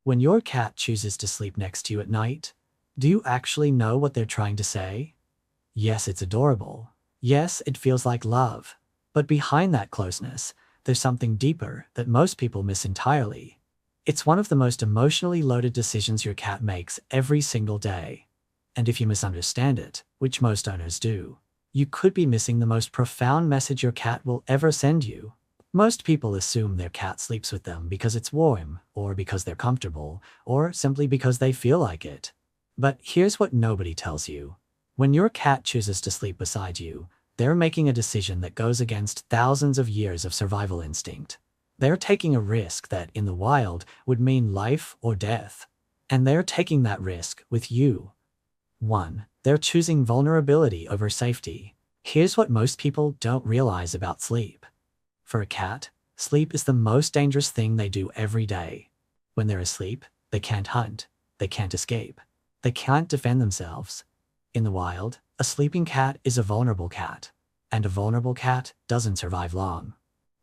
When your cat chooses to sleep next to you at night, do you actually know what they're trying to say? Yes, it's adorable. Yes, it feels like love. But behind that closeness, there's something deeper that most people miss entirely. It's one of the most emotionally loaded decisions your cat makes every single day. And if you misunderstand it, which most owners do, you could be missing the most profound message your cat will ever send you. Most people assume their cat sleeps with them because it's warm, or because they're comfortable, or simply because they feel like it. But here's what nobody tells you. When your cat chooses to sleep beside you, they're making a decision that goes against thousands of years of survival instinct. They're taking a risk that, in the wild, would mean life or death. And they're taking that risk with you. 1. They're choosing vulnerability over safety. Here's what most people don't realize about sleep. For a cat, sleep is the most dangerous thing they do every day. When they're asleep, they can't hunt, they can't escape, they can't defend themselves. In the wild, a sleeping cat is a vulnerable cat, and a vulnerable cat doesn't survive long.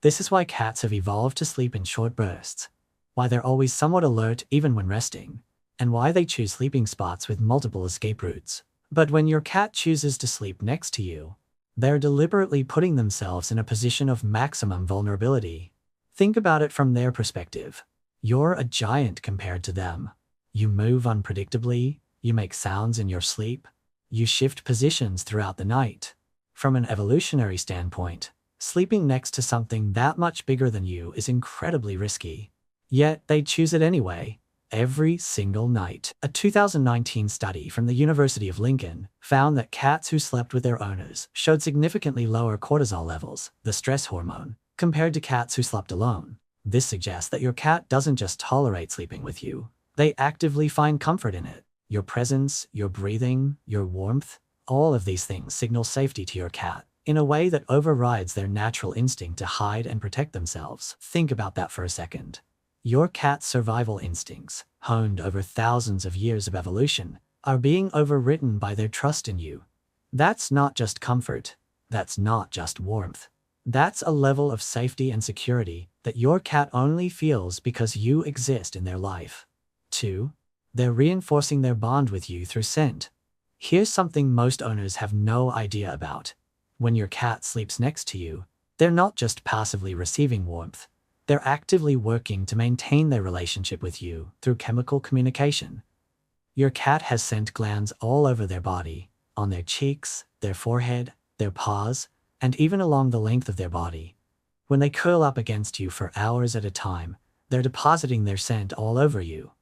This is why cats have evolved to sleep in short bursts, why they're always somewhat alert even when resting, and why they choose sleeping spots with multiple escape routes. But when your cat chooses to sleep next to you, they're deliberately putting themselves in a position of maximum vulnerability. Think about it from their perspective. You're a giant compared to them. You move unpredictably, you make sounds in your sleep, you shift positions throughout the night. From an evolutionary standpoint, sleeping next to something that much bigger than you is incredibly risky. Yet they choose it anyway, every single night. A 2019 study from the University of Lincoln found that cats who slept with their owners showed significantly lower cortisol levels, the stress hormone, compared to cats who slept alone. This suggests that your cat doesn't just tolerate sleeping with you, they actively find comfort in it. Your presence, your breathing, your warmth, all of these things signal safety to your cat in a way that overrides their natural instinct to hide and protect themselves. Think about that for a second. Your cat's survival instincts, honed over thousands of years of evolution, are being overwritten by their trust in you. That's not just comfort. That's not just warmth. That's a level of safety and security that your cat only feels because you exist in their life. 2. They're reinforcing their bond with you through scent. Here's something most owners have no idea about. When your cat sleeps next to you, they're not just passively receiving warmth. They're actively working to maintain their relationship with you through chemical communication. Your cat has scent glands all over their body, on their cheeks, their forehead, their paws, and even along the length of their body. When they curl up against you for hours at a time, they're depositing their scent all over you.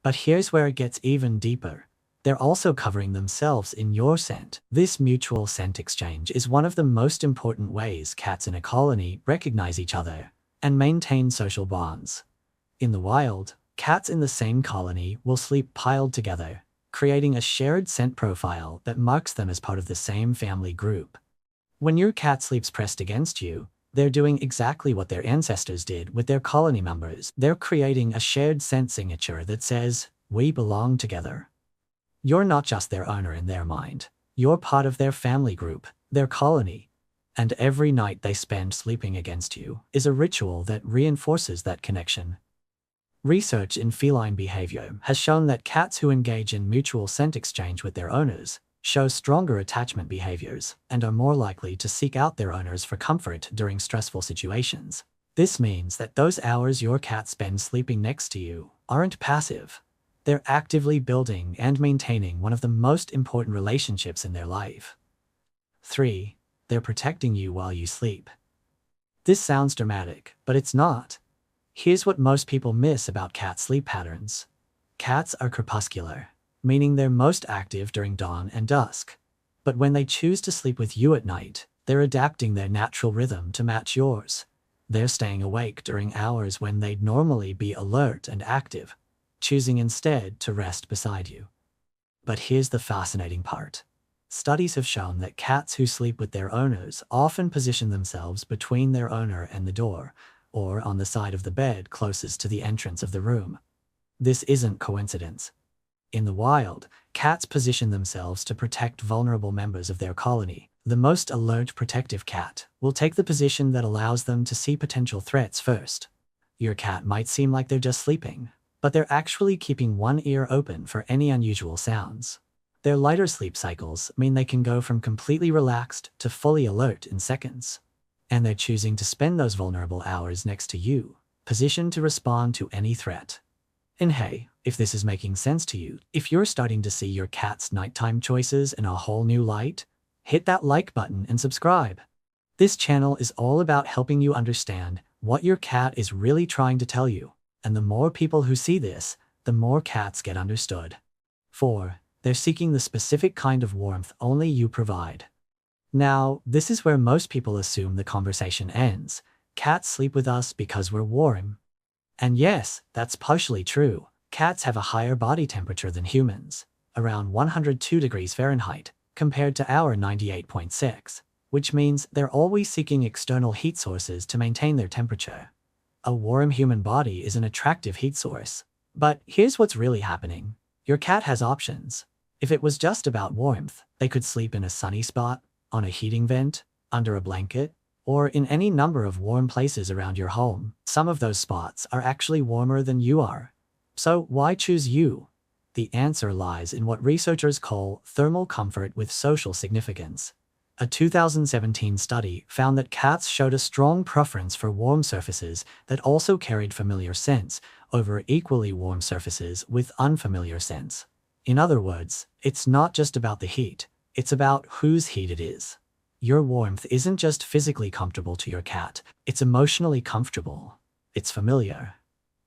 But here's where it gets even deeper. They're also covering themselves in your scent. This mutual scent exchange is one of the most important ways cats in a colony recognize each other and maintain social bonds. In the wild, cats in the same colony will sleep piled together, creating a shared scent profile that marks them as part of the same family group. When your cat sleeps pressed against you, they're doing exactly what their ancestors did with their colony members. They're creating a shared scent signature that says, "We belong together." You're not just their owner in their mind. You're part of their family group, their colony. And every night they spend sleeping against you is a ritual that reinforces that connection. Research in feline behavior has shown that cats who engage in mutual scent exchange with their owners show stronger attachment behaviors and are more likely to seek out their owners for comfort during stressful situations. This means that those hours your cat spends sleeping next to you aren't passive. They're actively building and maintaining one of the most important relationships in their life. 3. They're protecting you while you sleep. This sounds dramatic, but it's not. Here's what most people miss about cat sleep patterns. Cats are crepuscular, meaning they're most active during dawn and dusk. But when they choose to sleep with you at night, they're adapting their natural rhythm to match yours. They're staying awake during hours when they'd normally be alert and active, choosing instead to rest beside you. But here's the fascinating part. Studies have shown that cats who sleep with their owners often position themselves between their owner and the door, or on the side of the bed closest to the entrance of the room. This isn't coincidence. In the wild, cats position themselves to protect vulnerable members of their colony. The most alert protective cat will take the position that allows them to see potential threats first. Your cat might seem like they're just sleeping, but they're actually keeping one ear open for any unusual sounds. Their lighter sleep cycles mean they can go from completely relaxed to fully alert in seconds. And they're choosing to spend those vulnerable hours next to you, positioned to respond to any threat. And hey, if this is making sense to you, if you're starting to see your cat's nighttime choices in a whole new light, hit that like button and subscribe. This channel is all about helping you understand what your cat is really trying to tell you, and the more people who see this, the more cats get understood. 4. They're seeking the specific kind of warmth only you provide. Now, this is where most people assume the conversation ends. Cats sleep with us because we're warm. And yes, that's partially true. Cats have a higher body temperature than humans, around 102 degrees Fahrenheit, compared to our 98.6, which means they're always seeking external heat sources to maintain their temperature. A warm human body is an attractive heat source. But here's what's really happening. Your cat has options. If it was just about warmth, they could sleep in a sunny spot, on a heating vent, under a blanket, or in any number of warm places around your home. Some of those spots are actually warmer than you are. So why choose you? The answer lies in what researchers call thermal comfort with social significance. A 2017 study found that cats showed a strong preference for warm surfaces that also carried familiar scents over equally warm surfaces with unfamiliar scents. In other words, it's not just about the heat, it's about whose heat it is. Your warmth isn't just physically comfortable to your cat, it's emotionally comfortable. It's familiar.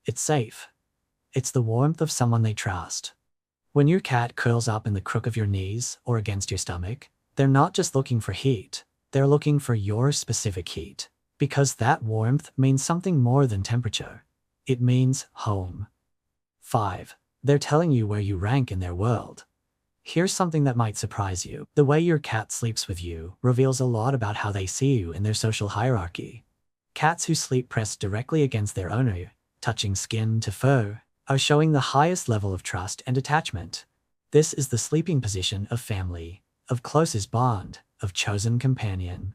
It's safe. It's the warmth of someone they trust. When your cat curls up in the crook of your knees or against your stomach, they're not just looking for heat, they're looking for your specific heat. Because that warmth means something more than temperature. It means home. 5. They're telling you where you rank in their world. Here's something that might surprise you. The way your cat sleeps with you reveals a lot about how they see you in their social hierarchy. Cats who sleep pressed directly against their owner, touching skin to fur, are showing the highest level of trust and attachment. This is the sleeping position of family, of closest bond, of chosen companion.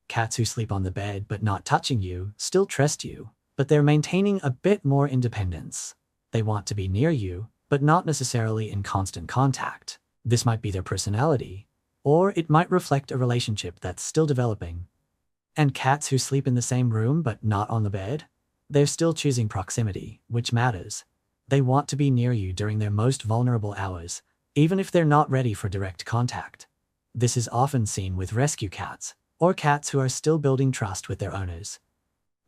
Cats who sleep on the bed but not touching you still trust you, but they're maintaining a bit more independence. They want to be near you, but not necessarily in constant contact. This might be their personality, or it might reflect a relationship that's still developing. And cats who sleep in the same room but not on the bed? They're still choosing proximity, which matters. They want to be near you during their most vulnerable hours, even if they're not ready for direct contact. This is often seen with rescue cats, or cats who are still building trust with their owners.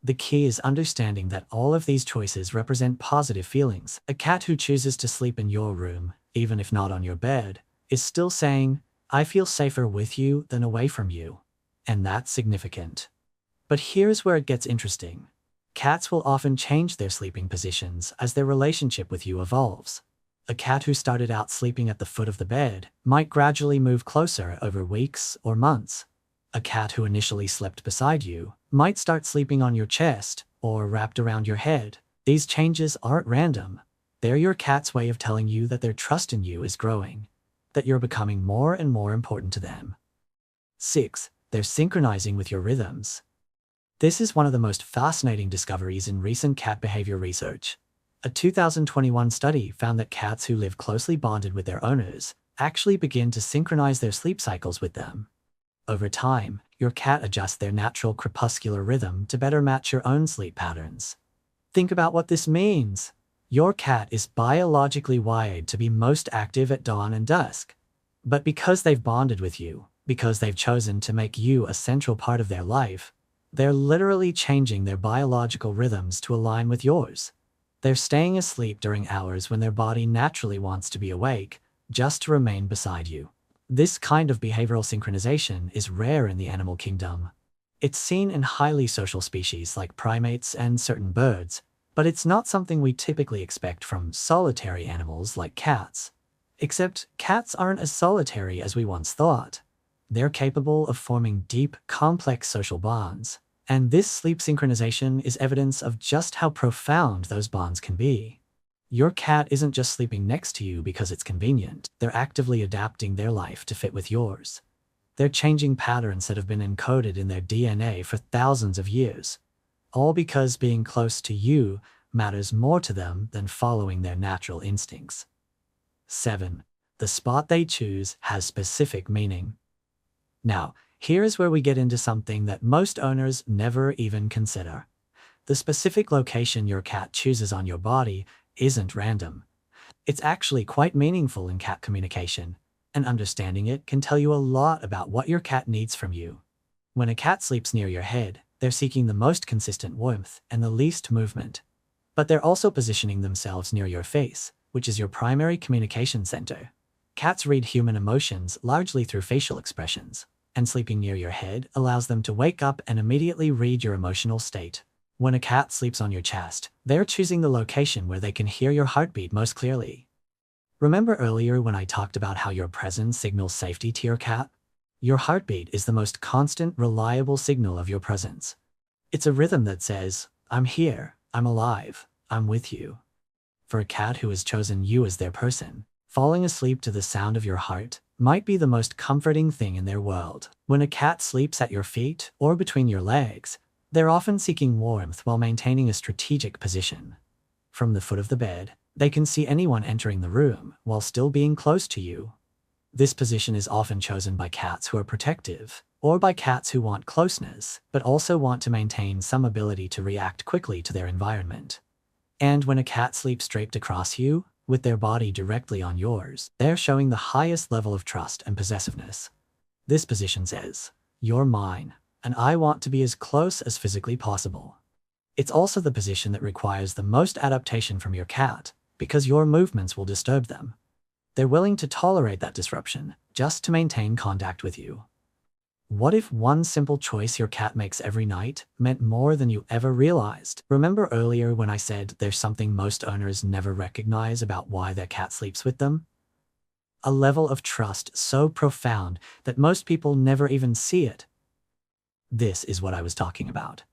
The key is understanding that all of these choices represent positive feelings. A cat who chooses to sleep in your room, even if not on your bed, is still saying, "I feel safer with you than away from you." And that's significant. But here's where it gets interesting. Cats will often change their sleeping positions as their relationship with you evolves. A cat who started out sleeping at the foot of the bed might gradually move closer over weeks or months. A cat who initially slept beside you might start sleeping on your chest or wrapped around your head. These changes aren't random. They're your cat's way of telling you that their trust in you is growing, that you're becoming more and more important to them. 6. They're synchronizing with your rhythms. This is one of the most fascinating discoveries in recent cat behavior research. A 2021 study found that cats who live closely bonded with their owners actually begin to synchronize their sleep cycles with them. Over time, your cat adjusts their natural crepuscular rhythm to better match your own sleep patterns. Think about what this means. Your cat is biologically wired to be most active at dawn and dusk. But because they've bonded with you, because they've chosen to make you a central part of their life, they're literally changing their biological rhythms to align with yours. They're staying asleep during hours when their body naturally wants to be awake, just to remain beside you. This kind of behavioral synchronization is rare in the animal kingdom. It's seen in highly social species like primates and certain birds, but it's not something we typically expect from solitary animals like cats. Except cats aren't as solitary as we once thought. They're capable of forming deep, complex social bonds, and this sleep synchronization is evidence of just how profound those bonds can be. Your cat isn't just sleeping next to you because it's convenient. They're actively adapting their life to fit with yours. They're changing patterns that have been encoded in their DNA for thousands of years, all because being close to you matters more to them than following their natural instincts. 7. The spot they choose has specific meaning. Now, here is where we get into something that most owners never even consider. The specific location your cat chooses on your body isn't random. It's actually quite meaningful in cat communication, and understanding it can tell you a lot about what your cat needs from you. When a cat sleeps near your head, they're seeking the most consistent warmth and the least movement. But they're also positioning themselves near your face, which is your primary communication center. Cats read human emotions largely through facial expressions, and sleeping near your head allows them to wake up and immediately read your emotional state. When a cat sleeps on your chest, they're choosing the location where they can hear your heartbeat most clearly. Remember earlier when I talked about how your presence signals safety to your cat? Your heartbeat is the most constant, reliable signal of your presence. It's a rhythm that says, "I'm here, I'm alive, I'm with you." For a cat who has chosen you as their person, falling asleep to the sound of your heart might be the most comforting thing in their world. When a cat sleeps at your feet or between your legs, they're often seeking warmth while maintaining a strategic position. From the foot of the bed, they can see anyone entering the room while still being close to you. This position is often chosen by cats who are protective, or by cats who want closeness, but also want to maintain some ability to react quickly to their environment. And when a cat sleeps draped across you, with their body directly on yours, they're showing the highest level of trust and possessiveness. This position says, "You're mine, and I want to be as close as physically possible." It's also the position that requires the most adaptation from your cat, because your movements will disturb them. They're willing to tolerate that disruption just to maintain contact with you. What if one simple choice your cat makes every night meant more than you ever realized? Remember earlier when I said there's something most owners never recognize about why their cat sleeps with them? A level of trust so profound that most people never even see it. This is what I was talking about.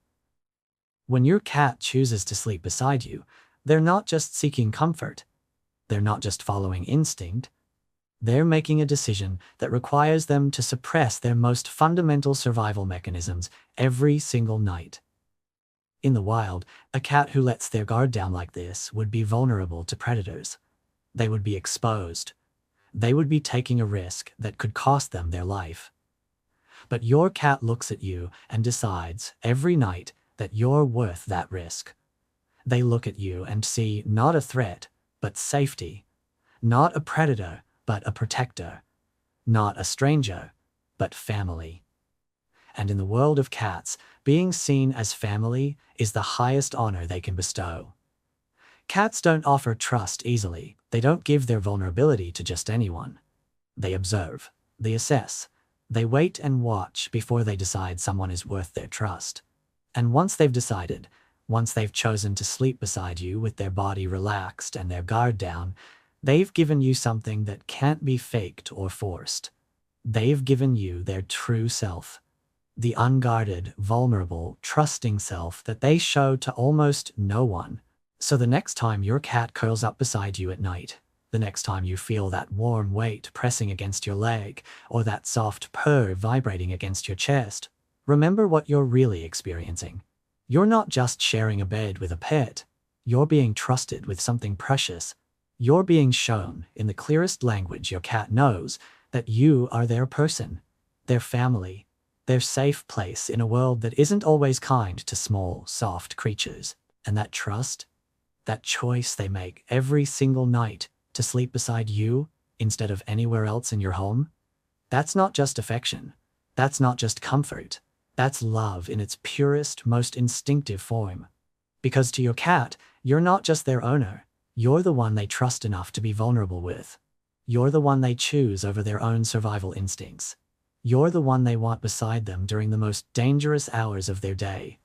When your cat chooses to sleep beside you, they're not just seeking comfort. They're not just following instinct. They're making a decision that requires them to suppress their most fundamental survival mechanisms every single night. In the wild, a cat who lets their guard down like this would be vulnerable to predators. They would be exposed. They would be taking a risk that could cost them their life. But your cat looks at you and decides every night that you're worth that risk. They look at you and see not a threat, but safety. Not a predator, but a protector. Not a stranger, but family. And in the world of cats, being seen as family is the highest honor they can bestow. Cats don't offer trust easily. They don't give their vulnerability to just anyone. They observe, they assess, they wait and watch before they decide someone is worth their trust. And once they've decided, once they've chosen to sleep beside you with their body relaxed and their guard down, they've given you something that can't be faked or forced. They've given you their true self. The unguarded, vulnerable, trusting self that they show to almost no one. So the next time your cat curls up beside you at night, the next time you feel that warm weight pressing against your leg, or that soft purr vibrating against your chest, remember what you're really experiencing. You're not just sharing a bed with a pet. You're being trusted with something precious. You're being shown, in the clearest language your cat knows, that you are their person, their family, their safe place in a world that isn't always kind to small, soft creatures. And that trust, that choice they make every single night to sleep beside you instead of anywhere else in your home, that's not just affection. That's not just comfort. That's love in its purest, most instinctive form. Because to your cat, you're not just their owner. You're the one they trust enough to be vulnerable with. You're the one they choose over their own survival instincts. You're the one they want beside them during the most dangerous hours of their day.